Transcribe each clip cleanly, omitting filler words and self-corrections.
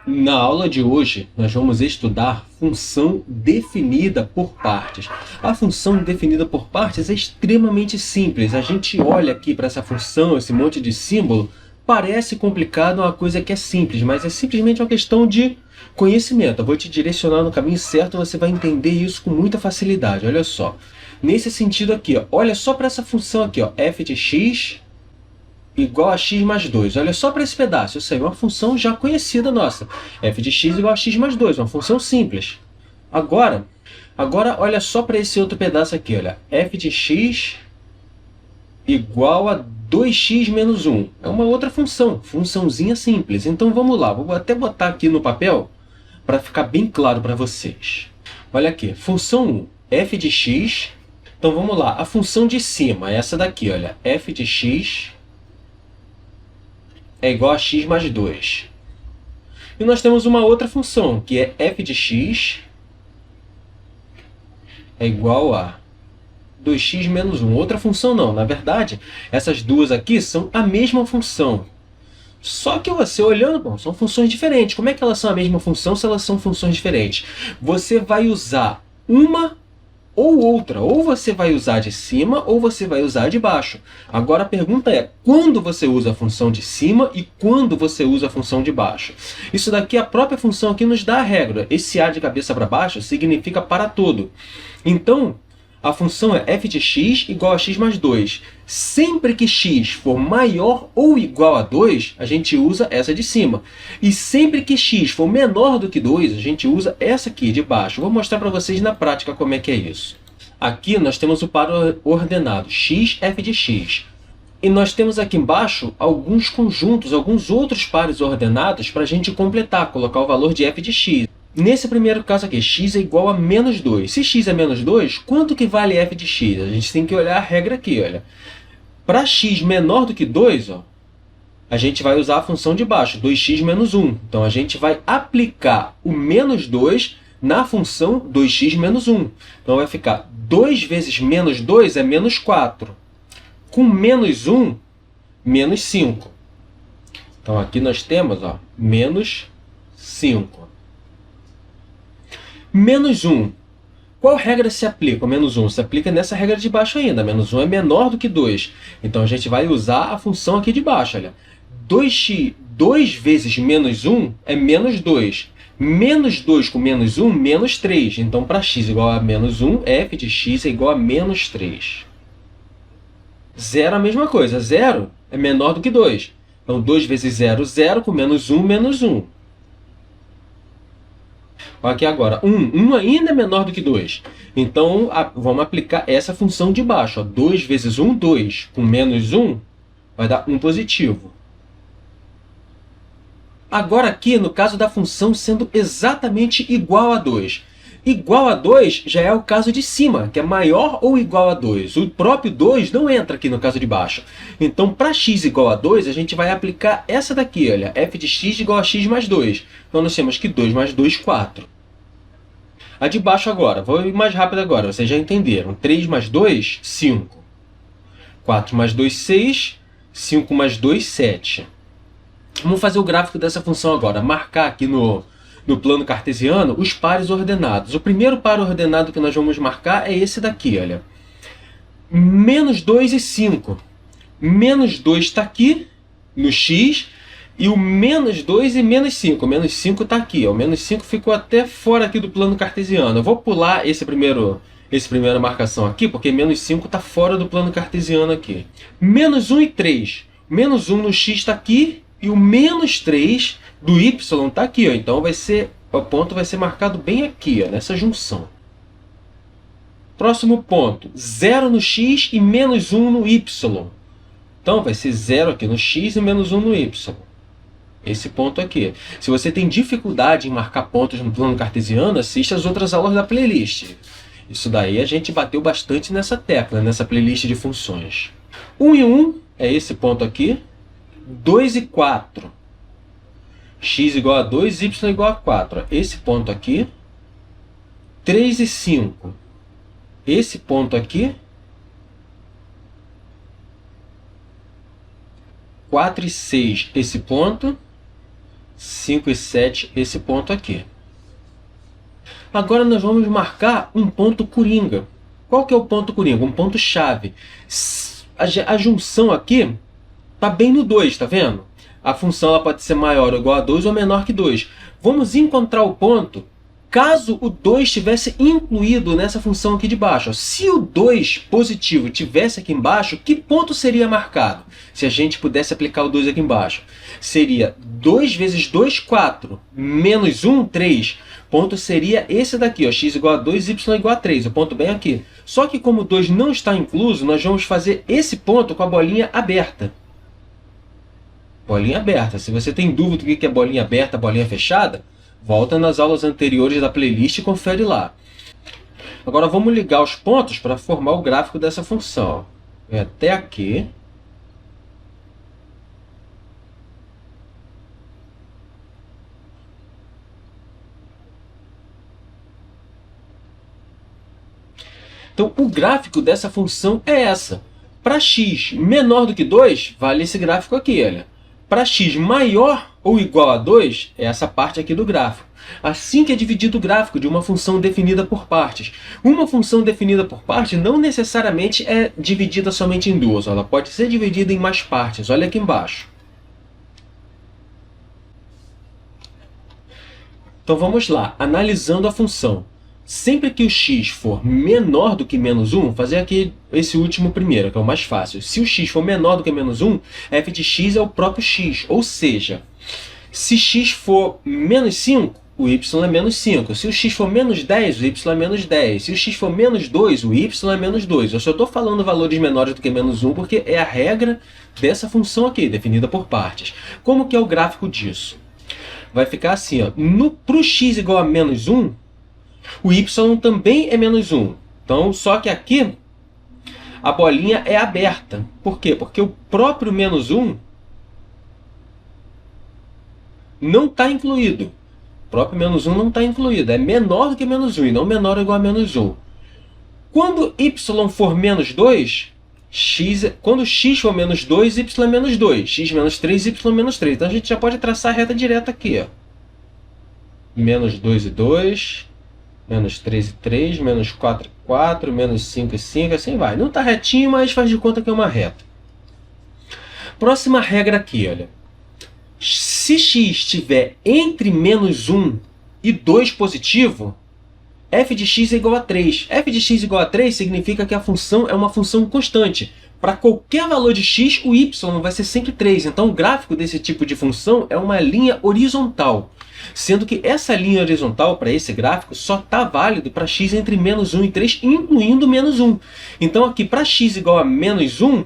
Na aula de hoje, nós vamos estudar função definida por partes. A função definida por partes é extremamente simples. A gente olha aqui para essa função, esse monte de símbolo, parece complicado, é uma coisa que é simples, mas é simplesmente uma questão de conhecimento. Eu vou te direcionar no caminho certo, você vai entender isso com muita facilidade. Olha só. Nesse sentido aqui, ó, olha só para essa função aqui, ó, f de x igual a x mais 2. Olha só para esse pedaço, isso aí é uma função já conhecida nossa. F de x igual a x mais 2, uma função simples. Agora olha só para esse outro pedaço aqui, olha. F de x igual a 2x menos 1. É uma outra função, funçãozinha simples. Então vamos lá, vou até botar aqui no papel para ficar bem claro para vocês. Olha aqui, função 1, f de x. Então vamos lá, a função de cima é essa daqui, olha. F de x é igual a x mais 2. E nós temos uma outra função, que é f de x é igual a 2x menos 1. Outra função não. Na verdade, essas duas aqui são a mesma função. Só que você olhando, bom, são funções diferentes. Como é que elas são a mesma função se elas são funções diferentes? Você vai usar uma ou outra. Ou você vai usar de cima, ou você vai usar de baixo. Agora a pergunta é, quando você usa a função de cima e quando você usa a função de baixo? Isso daqui, a própria função aqui nos dá a regra. Esse A de cabeça para baixo significa para todo. Então, a função é f de x igual a x mais 2. Sempre que x for maior ou igual a 2, a gente usa essa de cima. E sempre que x for menor do que 2, a gente usa essa aqui de baixo. Vou mostrar para vocês na prática como é que é isso. Aqui nós temos o par ordenado, x, f de x. E nós temos aqui embaixo alguns conjuntos, alguns outros pares ordenados para a gente completar, colocar o valor de f de x. Nesse primeiro caso aqui, x é igual a menos 2. Se x é menos 2, quanto que vale f de x? A gente tem que olhar a regra aqui, olha. Para x menor do que 2, ó, a gente vai usar a função de baixo, 2x menos 1. Então, a gente vai aplicar o menos 2 na função 2x menos 1. Então, vai ficar 2 vezes menos 2 é menos 4. Com menos 1, menos 5. Então, aqui nós temos, ó, menos 5. Menos 1. Qual regra se aplica? O menos 1 se aplica nessa regra de baixo ainda. Menos 1 é menor do que 2. Então, a gente vai usar a função aqui de baixo. Olha. 2 vezes menos 1 é menos 2. Menos 2 com menos 1, menos 3. Então, para x igual a menos 1, f de x é igual a menos 3. Zero é a mesma coisa. 0 é menor do que 2. Então, 2 vezes 0, 0. Com menos 1, menos 1. Aqui agora, 1 ainda é menor do que 2. Então, vamos aplicar essa função de baixo. Ó. 2 vezes 1, 2. Com menos 1, vai dar 1 positivo. Agora aqui, no caso da função sendo exatamente igual a 2. Igual a 2 já é o caso de cima, que é maior ou igual a 2. O próprio 2 não entra aqui no caso de baixo. Então, para x igual a 2, a gente vai aplicar essa daqui, olha, f de x igual a x mais 2. Então, nós temos que 2 mais 2, 4. A de baixo agora, vou ir mais rápido agora, vocês já entenderam. 3 mais 2, 5. 4 mais 2, 6. 5 mais 2, 7. Vamos fazer o gráfico dessa função agora. Marcar aqui no plano cartesiano os pares ordenados. O primeiro par ordenado que nós vamos marcar é esse daqui, olha. Menos 2 e 5. Menos 2 está aqui no x. E o menos 2 e menos 5. O menos 5 está aqui. O menos 5 ficou até fora aqui do plano cartesiano. Eu vou pular essa primeira marcação aqui, porque menos 5 está fora do plano cartesiano aqui. Menos 1 e 3. Menos 1 no x está aqui. E o menos 3 do y está aqui. Ó. Então, o ponto vai ser marcado bem aqui, ó, nessa junção. Próximo ponto. 0 no x e menos 1 no y. Então, vai ser 0 aqui no x e menos 1 no y. Esse ponto aqui. Se você tem dificuldade em marcar pontos no plano cartesiano, assista as outras aulas da playlist. Isso daí a gente bateu bastante nessa tecla, nessa playlist de funções. 1 e 1 é esse ponto aqui. 2 e 4. X igual a 2, y igual a 4. Esse ponto aqui. 3 e 5. Esse ponto aqui. 4 e 6. Esse ponto. 5 e 7, esse ponto aqui. Agora nós vamos marcar um ponto coringa. Qual que é o ponto coringa? Um ponto chave. A junção aqui está bem no 2, tá vendo? A função ela pode ser maior ou igual a 2 ou menor que 2. Vamos encontrar o ponto caso o 2 tivesse incluído nessa função aqui de baixo. Se o 2 positivo tivesse aqui embaixo, que ponto seria marcado? Se a gente pudesse aplicar o 2 aqui embaixo. Seria 2 vezes 2, 4, menos 1, 3. O ponto seria esse daqui, ó, x igual a 2, y igual a 3. O ponto bem aqui. Só que como o 2 não está incluso, nós vamos fazer esse ponto com a bolinha aberta. Bolinha aberta. Se você tem dúvida do que é bolinha aberta, bolinha fechada, volta nas aulas anteriores da playlist e confere lá. Agora vamos ligar os pontos para formar o gráfico dessa função. Vem até aqui. Então o gráfico dessa função é essa. Para x menor do que 2, vale esse gráfico aqui, olha. Para x maior ou igual a 2, é essa parte aqui do gráfico. Assim que é dividido o gráfico de uma função definida por partes. Uma função definida por partes não necessariamente é dividida somente em duas. Ela pode ser dividida em mais partes. Olha aqui embaixo. Então vamos lá, analisando a função. Sempre que o x for menor do que menos 1, vou fazer aqui esse último primeiro, que é o mais fácil. Se o x for menor do que menos 1, f de x é o próprio x. Ou seja, se x for menos 5, o y é menos 5. Se o x for menos 10, o y é menos 10. Se o x for menos 2, o y é menos 2. Eu só estou falando valores menores do que menos 1 porque é a regra dessa função aqui, definida por partes. Como que é o gráfico disso? Vai ficar assim, ó. Para o x igual a menos 1, o y também é menos 1. Então, só que aqui a bolinha é aberta. Por quê? Porque o próprio menos 1 não está incluído. O próprio menos 1 não está incluído. É menor do que menos 1 e não menor ou igual a menos 1. Quando y for menos 2, quando x for menos 2, y é menos 2. X menos 3, y menos 3. Então, a gente já pode traçar a reta direta aqui, ó. Menos 2 e 2... menos 3 e 3, menos 4 e 4, menos 5 e 5, assim vai. Não está retinho, mas faz de conta que é uma reta. Próxima regra aqui, olha. Se x estiver entre menos 1 e 2 positivo, f de x é igual a 3. f de x igual a 3 significa que a função é uma função constante. Para qualquer valor de x, o y vai ser sempre 3. Então, o gráfico desse tipo de função é uma linha horizontal. Sendo que essa linha horizontal para esse gráfico só está válido para x entre menos 1 e 3, incluindo menos 1. Então, aqui, para x igual a menos 1,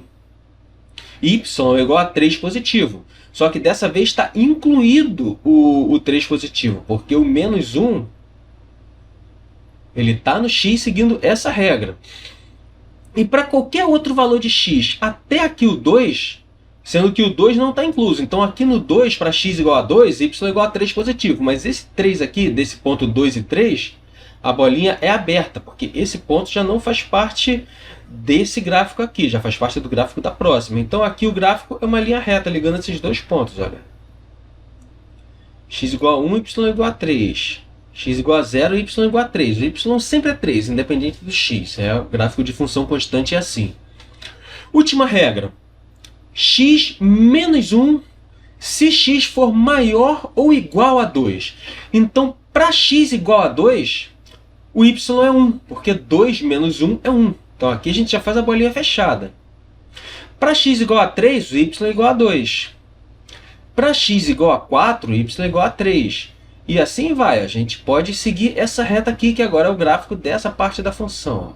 y é igual a 3 positivo. Só que dessa vez está incluído o 3 positivo, porque o menos 1 ele está no x seguindo essa regra. E para qualquer outro valor de x, até aqui o 2, sendo que o 2 não está incluso. Então, aqui no 2, para x igual a 2, y é igual a 3 positivo. Mas esse 3 aqui, desse ponto 2 e 3, a bolinha é aberta, porque esse ponto já não faz parte desse gráfico aqui, já faz parte do gráfico da próxima. Então, aqui o gráfico é uma linha reta ligando esses dois pontos. Olha. X igual a 1, y igual a 3. X igual a 0, y igual a 3. O y sempre é 3, independente do x. O gráfico de função constante é assim. Última regra. X menos 1 se x for maior ou igual a 2. Então, para x igual a 2, o y é 1, porque 2 menos 1 é 1. Então, aqui a gente já faz a bolinha fechada. Para x igual a 3, o y é igual a 2. Para x igual a 4, o y é igual a 3. E assim vai. A gente pode seguir essa reta aqui, que agora é o gráfico dessa parte da função.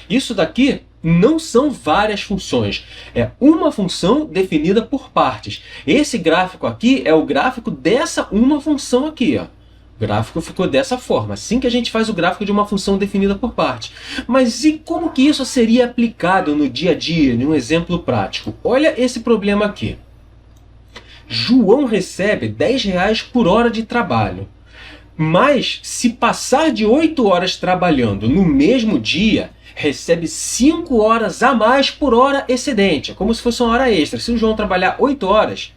Isso daqui não são várias funções. É uma função definida por partes. Esse gráfico aqui é o gráfico dessa uma função aqui, ó. O gráfico ficou dessa forma, assim que a gente faz o gráfico de uma função definida por partes. Mas e como que isso seria aplicado no dia a dia, em um exemplo prático? Olha esse problema aqui. João recebe R$10 por hora de trabalho. Mas, se passar de 8 horas trabalhando no mesmo dia, recebe 5 horas a mais por hora excedente. É como se fosse uma hora extra. Se o João trabalhar 8 horas,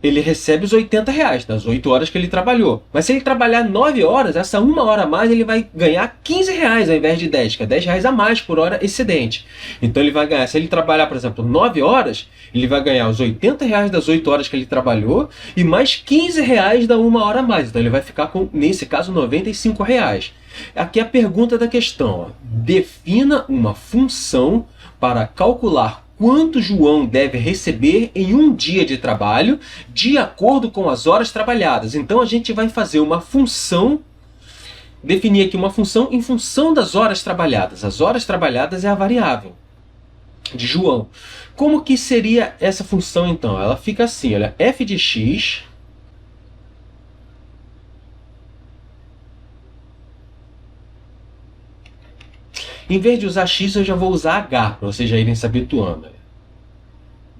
ele recebe os R$ 80 das 8 horas que ele trabalhou. Mas se ele trabalhar 9 horas, essa 1 hora a mais, ele vai ganhar R$ 15 ao invés de 10, que é R$ 10 a mais por hora excedente. Então ele vai ganhar, se ele trabalhar, por exemplo, 9 horas, ele vai ganhar os R$ 80 das 8 horas que ele trabalhou e mais R$ 15 da 1 hora a mais. Então ele vai ficar com, nesse caso, R$ 95. Aqui é a pergunta da questão. Ó. Defina uma função para calcular quanto João deve receber em um dia de trabalho de acordo com as horas trabalhadas. Então a gente vai fazer uma função, definir aqui uma função em função das horas trabalhadas. As horas trabalhadas é a variável de João. Como que seria essa função então? Ela fica assim, olha, f de x em vez de usar x, eu já vou usar h, para vocês já irem se habituando.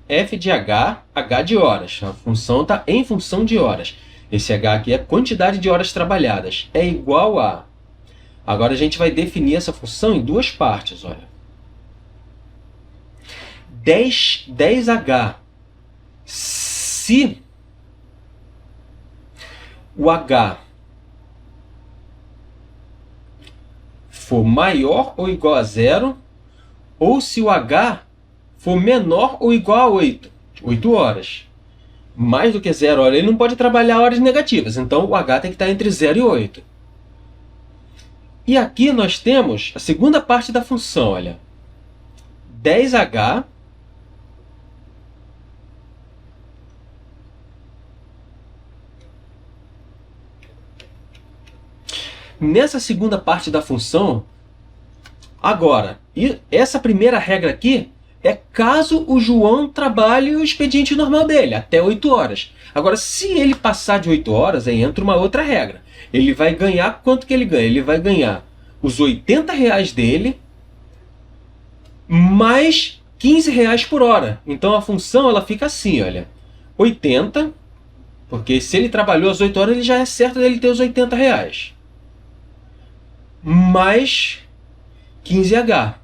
F de h, h de horas. A função está em função de horas. Esse h aqui é a quantidade de horas trabalhadas. É igual a... Agora a gente vai definir essa função em duas partes. Olha. 10h. Se o h for maior ou igual a 0, ou se o h for menor ou igual a 8 horas. Mais do que 0 horas, ele não pode trabalhar horas negativas, então o h tem que estar entre 0 e 8. E aqui nós temos a segunda parte da função, olha. 10h nessa segunda parte da função, agora, e essa primeira regra aqui é caso o João trabalhe o expediente normal dele, até 8 horas. Agora, se ele passar de 8 horas, aí entra uma outra regra. Ele vai ganhar, quanto que ele ganha? Ele vai ganhar os R$ 80 dele, mais R$ 15 por hora. Então a função ela fica assim, olha. 80, porque se ele trabalhou as 8 horas, ele já é certo dele ter os R$ 80. Mais 15h,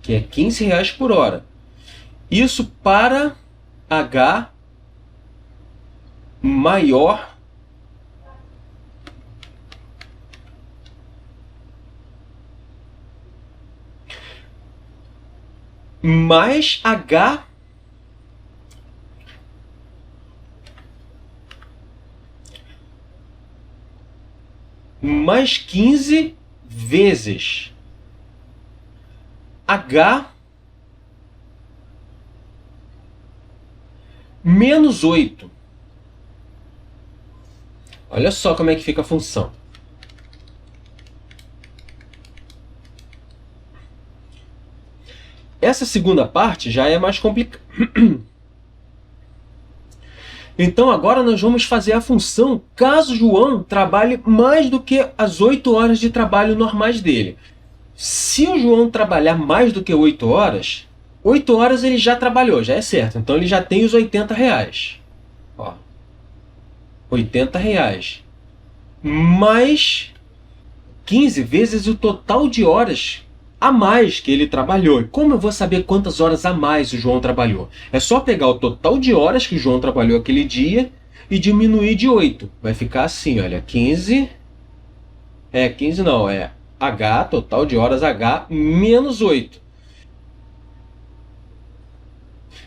que é R$ 15 por hora. Isso para h maior mais h mais 15 vezes h menos 8. Olha só como é que fica a função. Essa segunda parte já é mais complicada. Então agora nós vamos fazer a função caso João trabalhe mais do que as 8 horas de trabalho normais dele. Se o João trabalhar mais do que 8 horas, 8 horas ele já trabalhou, já é certo. Então ele já tem os R$ 80. Ó, R$ 80. Mais 15 vezes o total de horas a mais que ele trabalhou. E como eu vou saber quantas horas a mais o João trabalhou? É só pegar o total de horas que o João trabalhou aquele dia e diminuir de 8. Vai ficar assim, olha, 15... 15 não, é H, total de horas H, menos 8.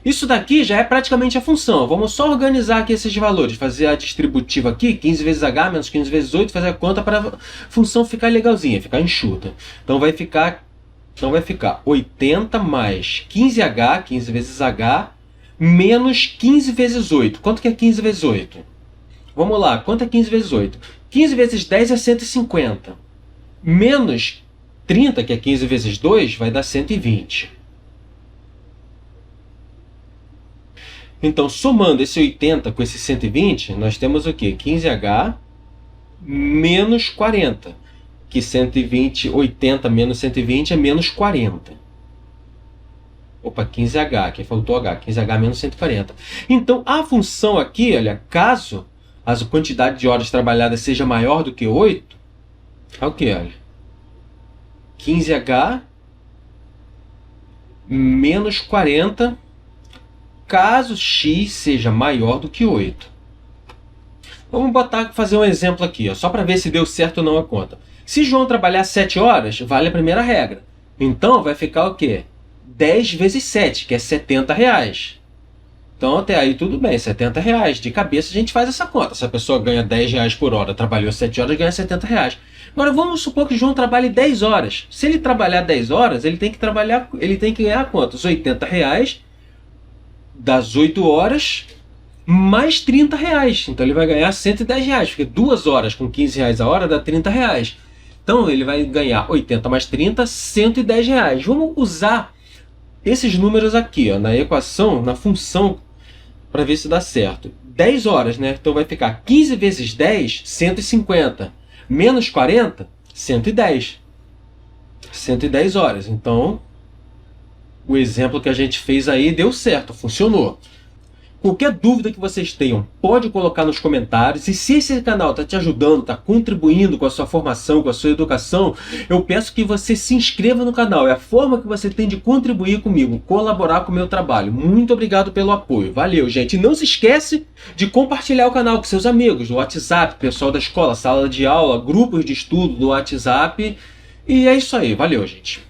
Isso daqui já é praticamente a função. Vamos só organizar aqui esses valores. Fazer a distributiva aqui, 15 vezes H menos 15 vezes 8, fazer a conta para a função ficar legalzinha, ficar enxuta. Então vai ficar 80 mais 15H, 15 vezes H, menos 15 vezes 8. Quanto que é 15 vezes 8? Vamos lá, quanto é 15 vezes 8? 15 vezes 10 é 150. Menos 30, que é 15 vezes 2, vai dar 120. Então, somando esse 80 com esse 120, nós temos o quê? 15H menos 40. Que 120, 80 menos 120 é menos 40. Opa, 15H, aqui faltou H. 15H menos 140. Então, a função aqui, olha, caso a quantidade de horas trabalhadas seja maior do que 8, é o que, olha? 15H menos 40, caso x seja maior do que 8. Vamos fazer um exemplo aqui, ó, só para ver se deu certo ou não a conta. Se João trabalhar 7 horas, vale a primeira regra. Então vai ficar o quê? 10 vezes 7, que é R$70. Então até aí tudo bem, R$70. De cabeça a gente faz essa conta. Se a pessoa ganha R$10 por hora, trabalhou 7 horas, ganha R$70. Agora vamos supor que o João trabalhe 10 horas. Se ele trabalhar 10 horas, ele tem que ganhar quantos? R$80 das 8 horas mais R$30. Então ele vai ganhar R$110, porque 2 horas com R$15 a hora dá R$30. Então ele vai ganhar 80 mais 30, R$110. Vamos usar esses números aqui, ó, na equação, na função, para ver se dá certo. 10 horas, né? Então vai ficar 15 vezes 10, 150. Menos 40, 110. 110 horas. Então, o exemplo que a gente fez aí deu certo, funcionou. Qualquer dúvida que vocês tenham, pode colocar nos comentários. E se esse canal está te ajudando, está contribuindo com a sua formação, com a sua educação, eu peço que você se inscreva no canal. É a forma que você tem de contribuir comigo, colaborar com o meu trabalho. Muito obrigado pelo apoio. Valeu, gente. E não se esquece de compartilhar o canal com seus amigos, no WhatsApp, pessoal da escola, sala de aula, grupos de estudo no WhatsApp. E é isso aí. Valeu, gente.